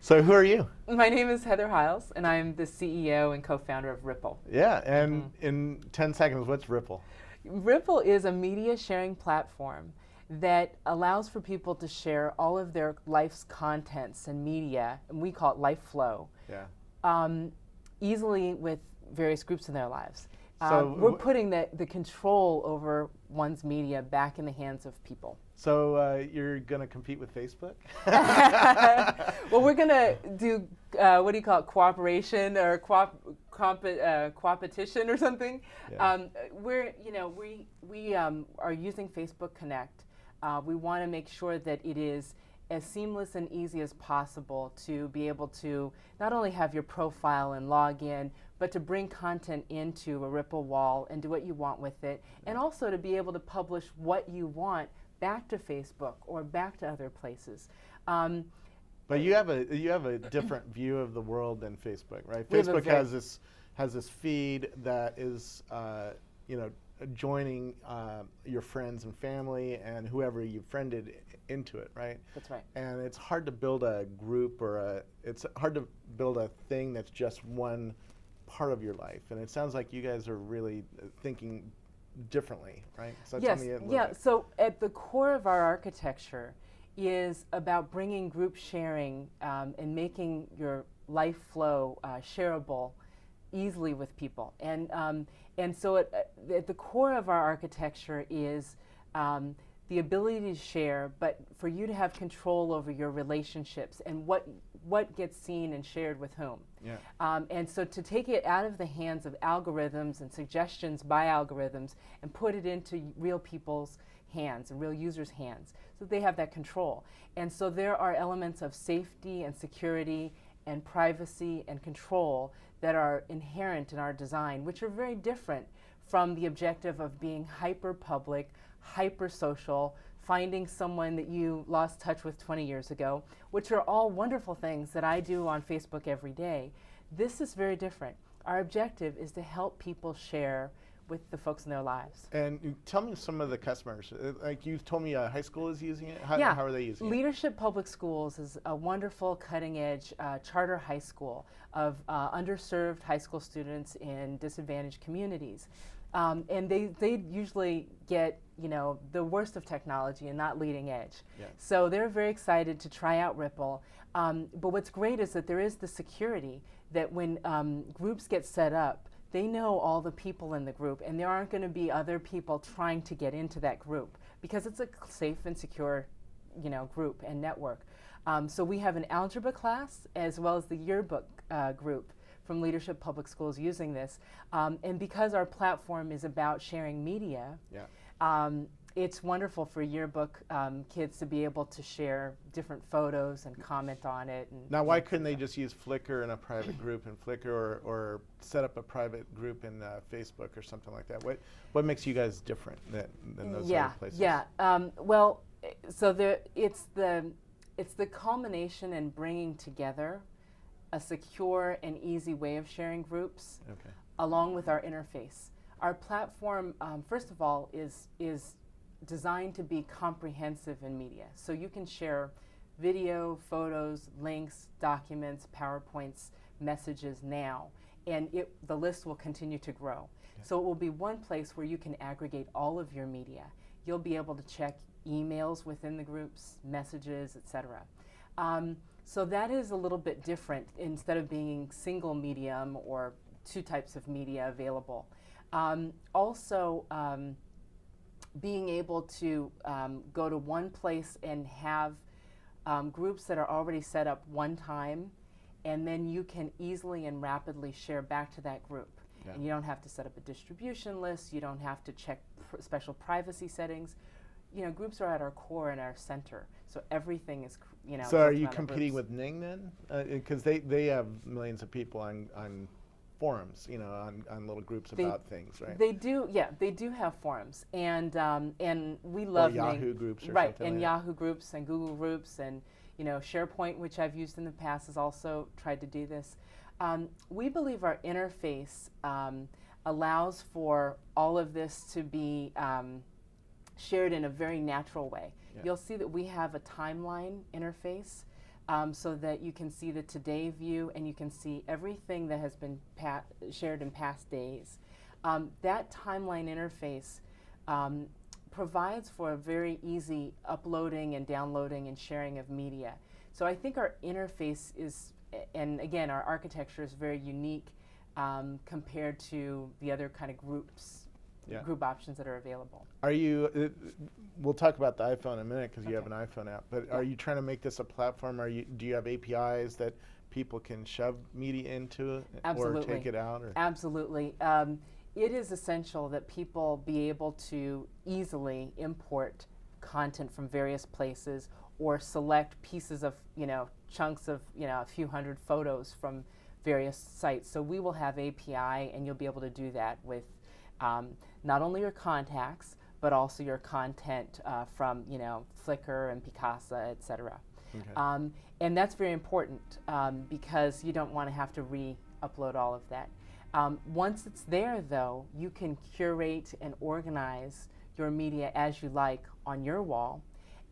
So who are you? My name is Heather Hiles, and I'm the CEO and co-founder of Rrripple. Yeah, and in 10 seconds, what's Ripple? Rrripple is a media sharing platform that allows for people to share all of their life's contents and media, and we call it life flow, Yeah. easily with various groups in their lives. So We're putting the control over one's media back in the hands of people. So you're going to compete with Facebook? Well, we're going to do, what do you call it, cooperation or competition or something. Yeah. We are using Facebook Connect. We want to make sure that it is as seamless and easy as possible to be able to not only have your profile and log in, but to bring content into a Rrripple wall and do what you want with it, and also to be able to publish what you want back to Facebook or back to other places. But you have a different view of the world than Facebook, right? We have a Facebook has this feed that is joining your friends and family and whoever you friended into it, right? That's right. And it's hard to build a group it's hard to build a thing that's just one part of your life. And it sounds like you guys are really thinking differently, right? So Yes, tell me a little yeah. bit. So at the core of our architecture is about bringing group sharing and making your life flow shareable easily with people. And so at the core of our architecture is the ability to share, but for you to have control over your relationships and what gets seen and shared with whom. Yeah. And so to take it out of the hands of algorithms and suggestions by algorithms and put it into real people's hands and real users' hands so they have that control. And so there are elements of safety and security and privacy and control that are inherent in our design, which are very different from the objective of being hyper public, hyper social, finding someone that you lost touch with 20 years ago, which are all wonderful things that I do on Facebook every day. This is very different. Our objective is to help people share with the folks in their lives. And tell me some of the customers. Like you told me high school is using it. How are they using it? Leadership Public Schools is a wonderful cutting-edge charter high school of underserved high school students in disadvantaged communities. And they usually get the worst of technology and not leading edge. Yeah. So they're very excited to try out Rrripple. But what's great is that there is the security that when groups get set up, they know all the people in the group, and there aren't going to be other people trying to get into that group because it's a safe and secure, group and network. So we have an algebra class as well as the yearbook group from Leadership Public Schools using this, and because our platform is about sharing media. Yeah. It's wonderful for yearbook kids to be able to share different photos and comment on it. And Now, why couldn't they just use Flickr in a private group in Flickr, or set up a private group in Facebook or something like that? What makes you guys different than those other places? Yeah. Well, so it's the culmination and bringing together a secure and easy way of sharing groups, along with our interface. Our platform, first of all, is designed to be comprehensive in media. So you can share video, photos, links, documents, PowerPoints, messages now, and the list will continue to grow. Yeah. So it will be one place where you can aggregate all of your media. You'll be able to check emails within the groups, messages, etc. So that is a little bit different instead of being single medium or two types of media available. Also, being able to go to one place and have groups that are already set up one time, and then you can easily and rapidly share back to that group. Yeah. And you don't have to set up a distribution list, you don't have to check special privacy settings. Groups are at our core and our center, so everything is, So are you competing with Ning then? Because they have millions of people on forums, on little groups about things, right? They do, yeah. They do have forums, and we love or Yahoo groups, or right? Something And like Yahoo groups and Google groups, and SharePoint, which I've used in the past, has also tried to do this. We believe our interface allows for all of this to be shared in a very natural way. Yeah. You'll see that we have a timeline interface so that you can see the today view and you can see everything that has been shared in past days. That timeline interface provides for a very easy uploading and downloading and sharing of media. So I think our interface is, and again, our architecture is very unique compared to the other kind of group options that are available. Are you, we'll talk about the iPhone in a minute because you have Okay. an iPhone app, but are you trying to make this a platform? Do you have APIs that people can shove media into it or take it out? Or? Absolutely. It is essential that people be able to easily import content from various places or select pieces of, chunks of, a few hundred photos from various sites. So we will have API, and you'll be able to do that with not only your contacts, but also your content from, Flickr and Picasa, et cetera. Okay. And that's very important because you don't want to have to re-upload all of that. Once it's there, though, you can curate and organize your media as you like on your wall,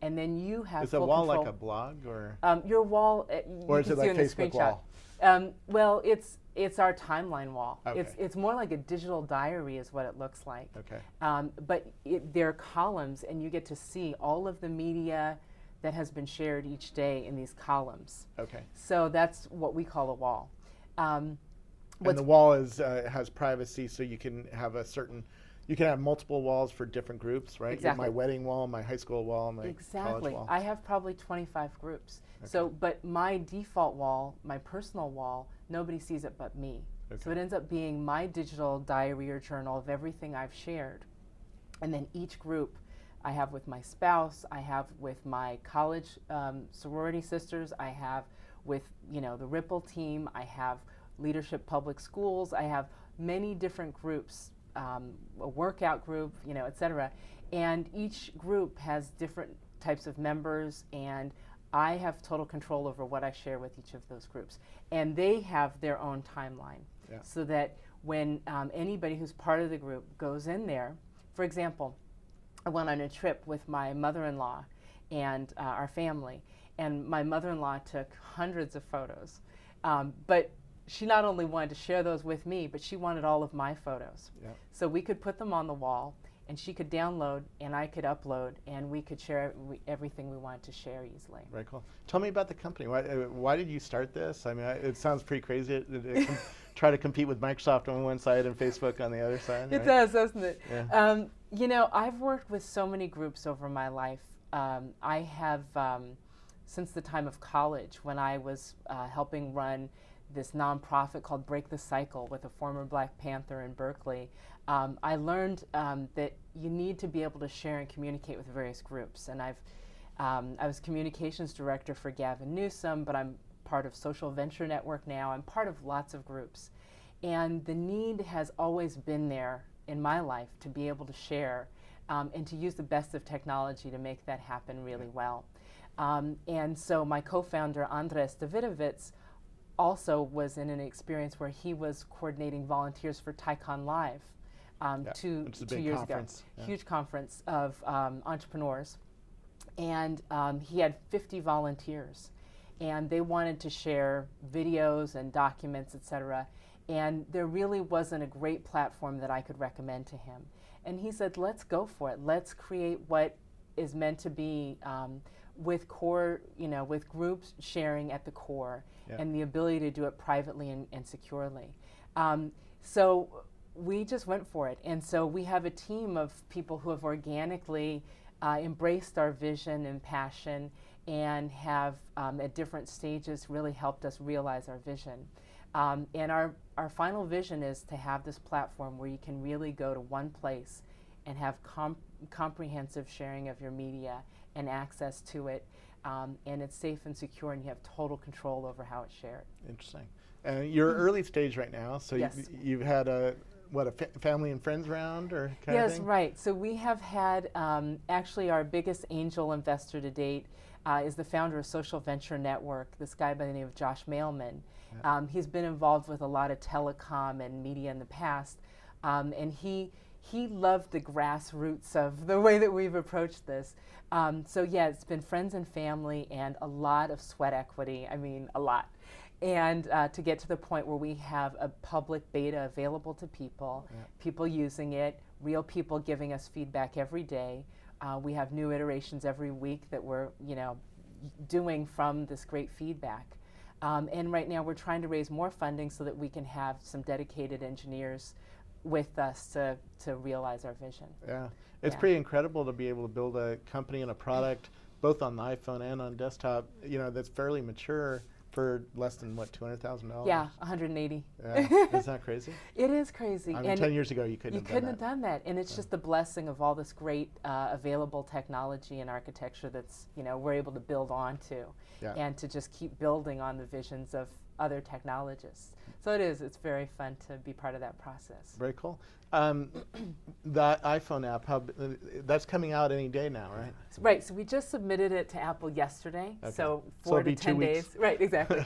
and then you have full control. Is a wall like a blog, or your wall? Or is it like Facebook wall? Well, it's our timeline wall. Okay. It's more like a digital diary, is what it looks like. Okay. But there are columns, and you get to see all of the media that has been shared each day in these columns. Okay. So that's what we call a wall. And the wall has privacy, so you can have you can have multiple walls for different groups, right? Exactly. My wedding wall, my high school wall, my college wall. I have probably 25 groups. Okay. So, but my default wall, my personal wall, nobody sees it but me. Okay. So it ends up being my digital diary or journal of everything I've shared. And then each group I have with my spouse, I have with my college sorority sisters, I have with, the Rrripple team, I have Leadership Public Schools, I have many different groups, a workout group, et cetera. And each group has different types of members, and I have total control over what I share with each of those groups. And they have their own timeline, so that when anybody who's part of the group goes in there, for example, I went on a trip with my mother-in-law and our family, and my mother-in-law took hundreds of photos, but she not only wanted to share those with me, but she wanted all of my photos. Yep. So we could put them on the wall, and she could download, and I could upload, and we could share everything we wanted to share easily. Very cool. Tell me about the company. Why did you start this? I mean, it sounds pretty crazy to try to compete with Microsoft on one side and Facebook on the other side. It does, doesn't it? Yeah. I've worked with so many groups over my life. I have, since the time of college, when I was helping run this nonprofit called Break the Cycle with a former Black Panther in Berkeley, I learned that you need to be able to share and communicate with various groups. And I was communications director for Gavin Newsom, but I'm part of Social Venture Network now. I'm part of lots of groups. And the need has always been there in my life to be able to share and to use the best of technology to make that happen really well. And so my co-founder, Andres Davidovitz, also was in an experience where he was coordinating volunteers for TyCon Live 2 years ago. Yeah. Huge conference of entrepreneurs. And he had 50 volunteers. And they wanted to share videos and documents, et cetera. And there really wasn't a great platform that I could recommend to him. And he said, let's go for it. Let's create what is meant to be with core, with groups sharing at the core, and the ability to do it privately and securely. So we just went for it. And so we have a team of people who have organically embraced our vision and passion and have at different stages really helped us realize our vision. And our final vision is to have this platform where you can really go to one place and have comprehensive sharing of your media and access to it, and it's safe and secure, and you have total control over how it's shared. Interesting. And you're early stage right now, so yes. you've had a family and friends round or kind of thing? Yes, right. So we have had, actually our biggest angel investor to date is the founder of Social Venture Network, this guy by the name of Josh Mailman. Yeah. He's been involved with a lot of telecom and media in the past, and he he loved the grassroots of the way that we've approached this. So yeah, it's been friends and family and a lot of sweat equity. I mean, a lot. And to get to the point where we have a public beta available to people, people using it, real people giving us feedback every day. We have new iterations every week that we're, doing from this great feedback. And right now we're trying to raise more funding so that we can have some dedicated engineers with us to realize our vision. Yeah, it's pretty incredible to be able to build a company and a product both on the iPhone and on desktop, that's fairly mature for less than what, $200,000? Yeah, 180. Yeah, isn't that crazy? It is crazy. I mean, 10 years ago you couldn't have done that, and it's just the blessing of all this great available technology and architecture that's we're able to build onto, and to just keep building on the visions of other technologists. So it's very fun to be part of that process. Very cool. The iPhone app, that's coming out any day now, right? Right, so we just submitted it to Apple yesterday, so 4 to 10 days. Right, exactly.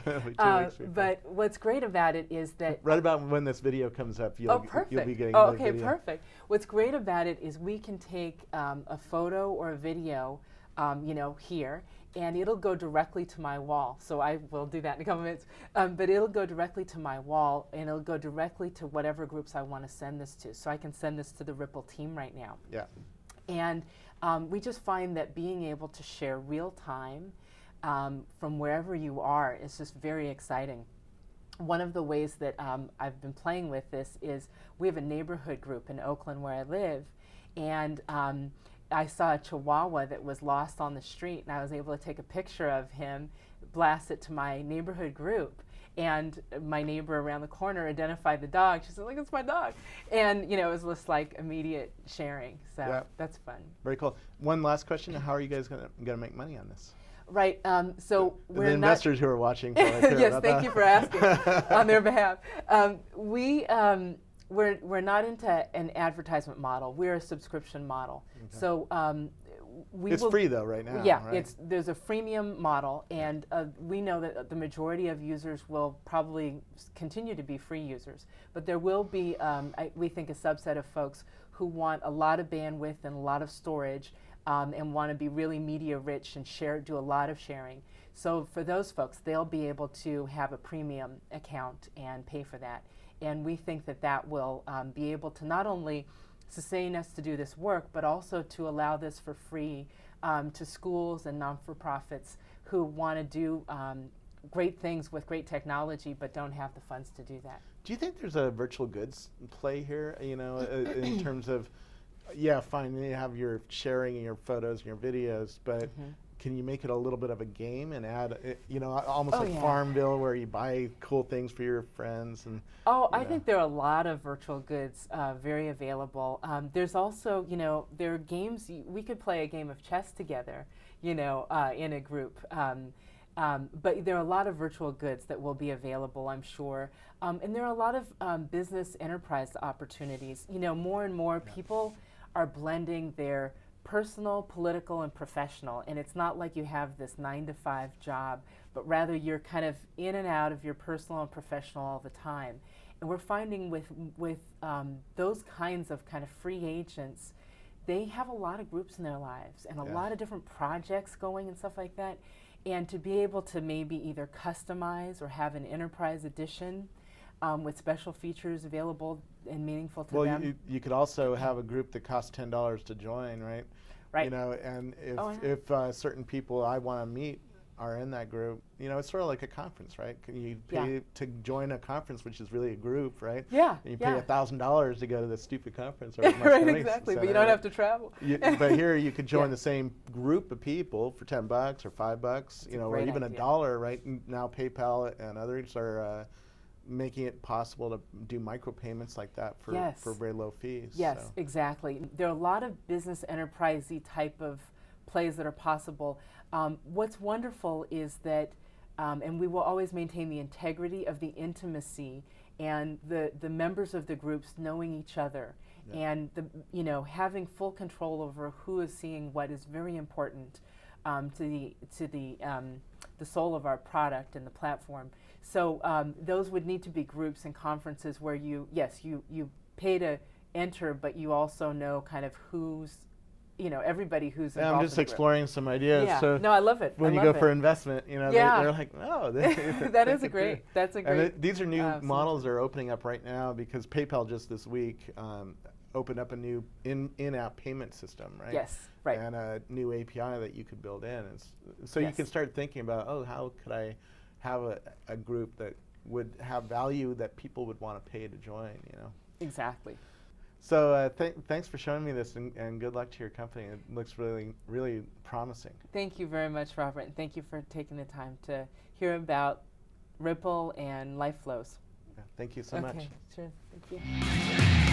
But what's great about it is that... Right about when this video comes up, you'll be getting the video. Perfect. What's great about it is we can take a photo or a video, here, and it'll go directly to my wall. So I will do that in a couple minutes. But it'll go directly to my wall, and it'll go directly to whatever groups I want to send this to. So I can send this to the Rrripple team right now. Yeah. And we just find that being able to share real time from wherever you are is just very exciting. One of the ways that I've been playing with this is we have a neighborhood group in Oakland where I live, and I saw a Chihuahua that was lost on the street, and I was able to take a picture of him, blast it to my neighborhood group, and my neighbor around the corner identified the dog. She said, "Look, it's my dog," and it was just like immediate sharing. So that's fun. Very cool. One last question: how are you guys gonna make money on this? Right. So we're the investors who are watching. Yes, thank you for asking on their behalf. We're not into an advertisement model. We're a subscription model. Okay. So it's free though right now. Yeah, right? There's a freemium model, and we know that the majority of users will probably continue to be free users. But there will be, we think, a subset of folks who want a lot of bandwidth and a lot of storage, and want to be really media rich and do a lot of sharing. So for those folks, they'll be able to have a premium account and pay for that. And we think that will be able to not only sustain us to do this work, but also to allow this for free to schools and non-for-profits who want to do great things with great technology but don't have the funds to do that. Do you think there's a virtual goods play here, in terms of, fine, you have your sharing and your photos and your videos, but can you make it a little bit of a game and add, almost like Farmville, where you buy cool things for your friends? And I think there are a lot of virtual goods very available. There's also, there are games, we could play a game of chess together, in a group. But there are a lot of virtual goods that will be available, I'm sure. And there are a lot of business enterprise opportunities. More and more people are blending their personal, political, and professional, and it's not like you have this 9-to-5 job, but rather you're kind of in and out of your personal and professional all the time. And we're finding with those kinds of kind of free agents, they have a lot of groups in their lives and a lot of different projects going and stuff like that. And to be able to maybe either customize or have an enterprise edition with special features available and meaningful to them. Well, you could also have a group that costs $10 to join, right? Right. And if certain people I want to meet are in that group, it's sort of like a conference, right? You pay to join a conference, which is really a group, right? Yeah. And you pay $1,000 to go to this stupid conference. Or right, exactly. But you don't have to travel. But here you could join the same group of people for $10 or $5, or even $1, right? Now PayPal and others are making it possible to do micropayments like that for very low fees. Yes, exactly. There are a lot of business enterprise-y type of plays that are possible. What's wonderful is that, and we will always maintain the integrity of the intimacy and the members of the groups knowing each other, and having full control over who is seeing what is very important to the soul of our product and the platform. So those would need to be groups and conferences where you pay to enter, but you also know kind of who's, everybody who's involved. I'm just in the exploring some ideas. Yeah. So No, I love it. when I you love go for it. investment, Yeah. they're like, oh, That's a great. And these are new absolutely. models that are opening up right now because PayPal just this week opened up a new in-app payment system, right? Yes, right. And a new API that you could build in. So you can start thinking about, oh, how could I have a group that would have value that people would want to pay to join, Exactly. So thanks for showing me this, and good luck to your company. It looks really, really promising. Thank you very much, Robert, and thank you for taking the time to hear about Rrripple and life flows. Yeah, thank you so much. Okay, sure. Thank you.